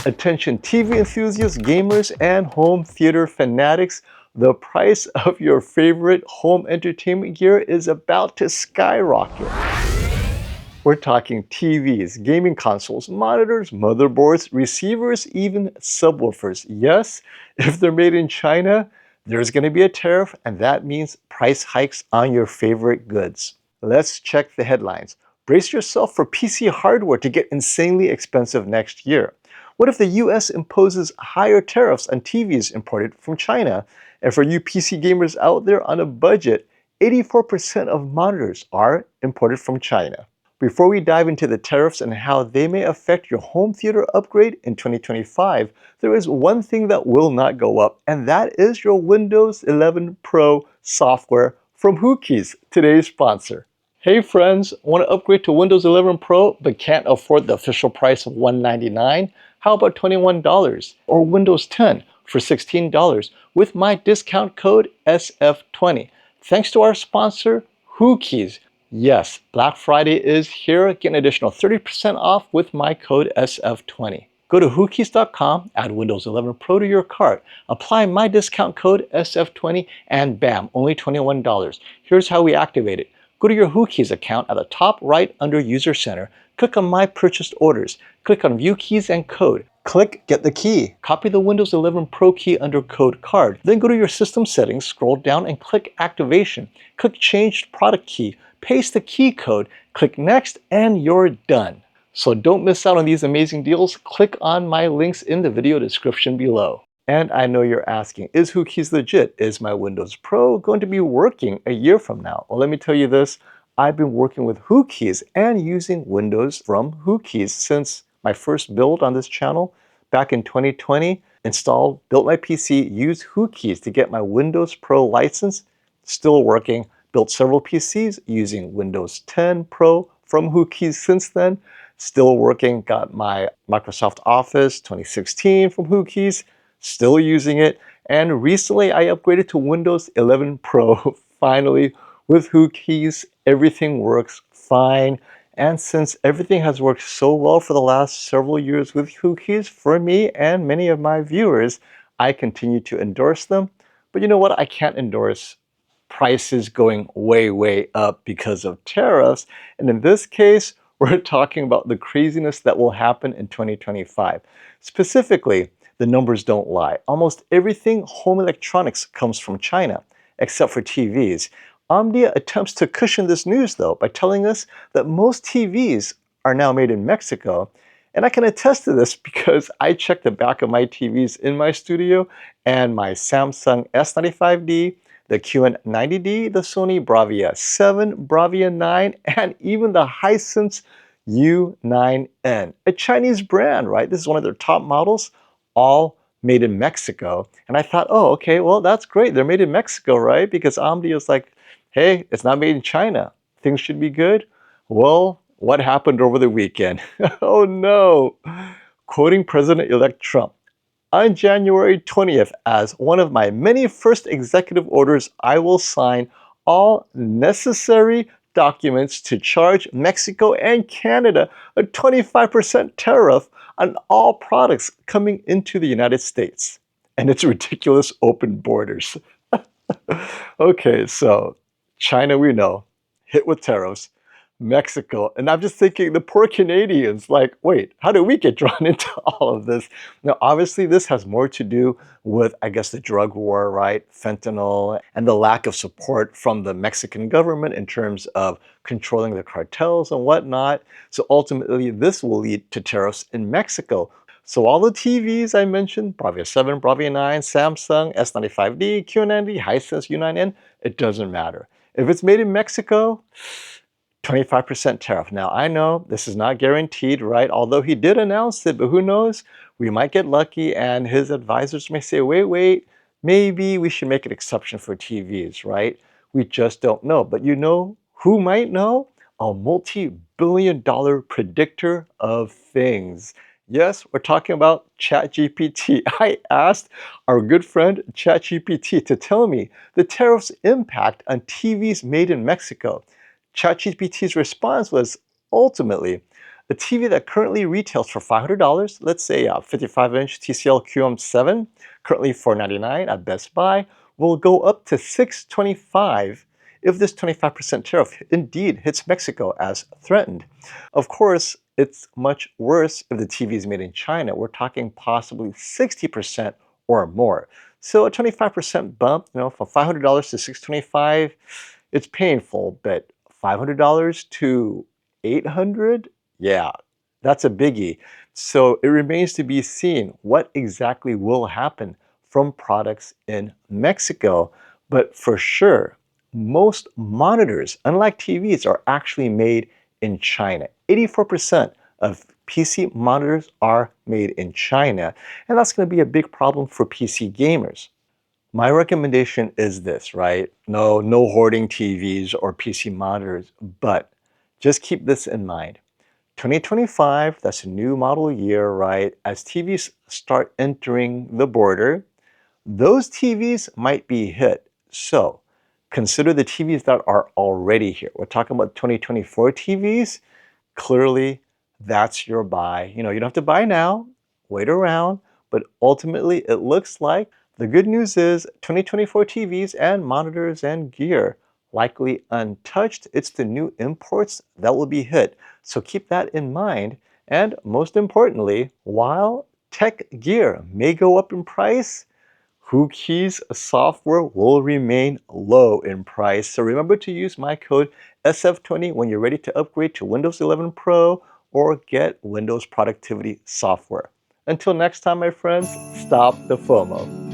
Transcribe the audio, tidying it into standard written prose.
Attention TV enthusiasts, gamers, and home theater fanatics, the price of your favorite home entertainment gear is about to skyrocket. We're talking TVs, gaming consoles, monitors, motherboards, receivers, even subwoofers. Yes, if they're made in China, there's going to be a tariff, and that means price hikes on your favorite goods. Let's check the headlines. Brace yourself for PC hardware to get insanely expensive next year. What if the US imposes higher tariffs on TVs imported from China? And for you PC gamers out there on a budget, 84% of monitors are imported from China. Before we dive into the tariffs and how they may affect your home theater upgrade in 2025, there is one thing that will not go up, and that is your Windows 11 Pro software from Whokeys, today's sponsor. Hey friends, want to upgrade to Windows 11 Pro but can't afford the official price of $199? How about $21 or Windows 10 for $16 with my discount code SF20? Thanks to our sponsor, Whokeys. Yes, Black Friday is here. Get an additional 30% off with my code SF20. Go to Whokeys.com, add Windows 11 Pro to your cart, apply my discount code SF20, and bam, only $21. Here's how we activate it. Go to your Whokeys account at the top right under User Center. Click on My Purchased Orders. Click on View Keys and Code. Click Get the Key. Copy the Windows 11 Pro key under Code Card. Then go to your system settings, scroll down, and click Activation. Click Change Product Key. Paste the key code. Click Next, and you're done. So don't miss out on these amazing deals. Click on my links in the video description below. And I know you're asking, is Whokeys legit? Is my Windows Pro going to be working a year from now? Well, let me tell you this. I've been working with Whokeys and using Windows from Whokeys since my first build on this channel back in 2020. Installed, built my PC, used Whokeys to get my Windows Pro license. Still working. Built several PCs using Windows 10 Pro from Whokeys since then. Still working. Got my Microsoft Office 2016 from Whokeys. Still using it, and recently I upgraded to Windows 11 Pro finally with Whokeys. Everything works fine, and since everything has worked so well for the last several years with Whokeys for me and many of my viewers, I continue to endorse them. But you know what? I can't endorse prices going way up because of tariffs, and in this case we're talking about the craziness that will happen in 2025. Specifically, the numbers don't lie. Almost everything home electronics comes from China, except for TVs. Omdia attempts to cushion this news, though, by telling us that most TVs are now made in Mexico. And I can attest to this because I checked the back of my TVs in my studio, and my Samsung S95D, the QN90D, the Sony Bravia 7, Bravia 9, and even the Hisense U9N. A Chinese brand, right? This is one of their top models. All made in Mexico. And I thought, oh, okay, well, that's great. They're made in Mexico, right? Because Omdia is like, hey, it's not made in China. Things should be good. Well, what happened over the weekend? Oh, no. Quoting President-elect Trump, on January 20th, as one of my many first executive orders, I will sign all necessary documents to charge Mexico and Canada a 25% tariff on all products coming into the United States and its ridiculous open borders. Okay, so China, we know, hit with tariffs. Mexico, and I'm just thinking the poor Canadians, like, wait, how do we get drawn into all of this? Now, obviously, this has more to do with, I guess, the drug war, right? Fentanyl, and the lack of support from the Mexican government in terms of controlling the cartels and whatnot. So ultimately, this will lead to tariffs in Mexico. So all the TVs I mentioned, Bravia 7, Bravia 9, Samsung, S95D, Q90, Hisense, U9N, it doesn't matter. If it's made in Mexico, 25% tariff. Now, I know this is not guaranteed, right? Although he did announce it, but who knows? We might get lucky and his advisors may say, wait, maybe we should make an exception for TVs, right? We just don't know. But you know who might know? A multi-billion-dollar predictor of things. Yes, we're talking about ChatGPT. I asked our good friend ChatGPT to tell me the tariffs' impact on TVs made in Mexico. ChatGPT's response was ultimately, A TV that currently retails for $500, let's say a 55-inch TCL QM7, currently $499 at Best Buy, will go up to $625 if this 25% tariff indeed hits Mexico as threatened. Of course, it's much worse if the TV is made in China. We're talking possibly 60% or more. So a 25% bump, from $500 to $625, it's painful, but $500 to $800, yeah, that's a biggie. So it remains to be seen what exactly will happen from products in Mexico. But for sure, most monitors, unlike TVs, are actually made in China. 84% of PC monitors are made in China, and that's going to be a big problem for PC gamers. My recommendation is this, right? No hoarding TVs or PC monitors, but just keep this in mind. 2025, that's a new model year, right? As TVs start entering the border, those TVs might be hit. So consider the TVs that are already here. We're talking about 2024 TVs. Clearly, that's your buy. You don't have to buy now, wait around, but ultimately it looks like the good news is 2024 TVs and monitors and gear likely untouched. It's the new imports that will be hit. So keep that in mind. And most importantly, while tech gear may go up in price, Whokeys software will remain low in price. So remember to use my code SF20 when you're ready to upgrade to Windows 11 Pro or get Windows productivity software. Until next time, my friends, stop the FOMO.